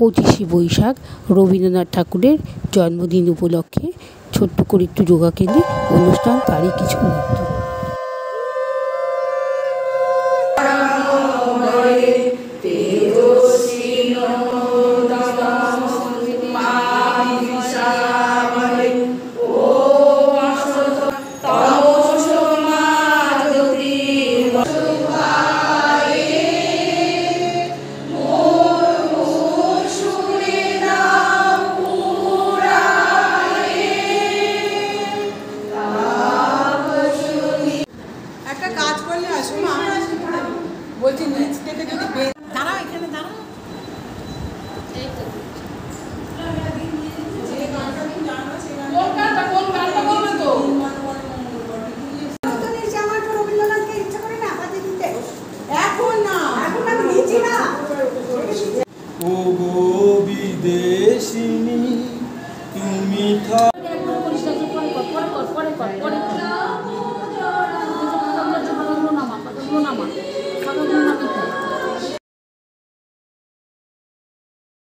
25শে বৈশাখ রবীন্দ্রনাথ ঠাকুরের জন্মদিন উপলক্ষে ছোট্ট করে একটু যোগা কেন্দ্রে অনুষ্ঠান, তারই কিছু মুহূর্ত। বলছি নিচ থেকে যদি দাঁড়াও, এখানে দাঁড়াও। ও গো বিদেশিনী তুমি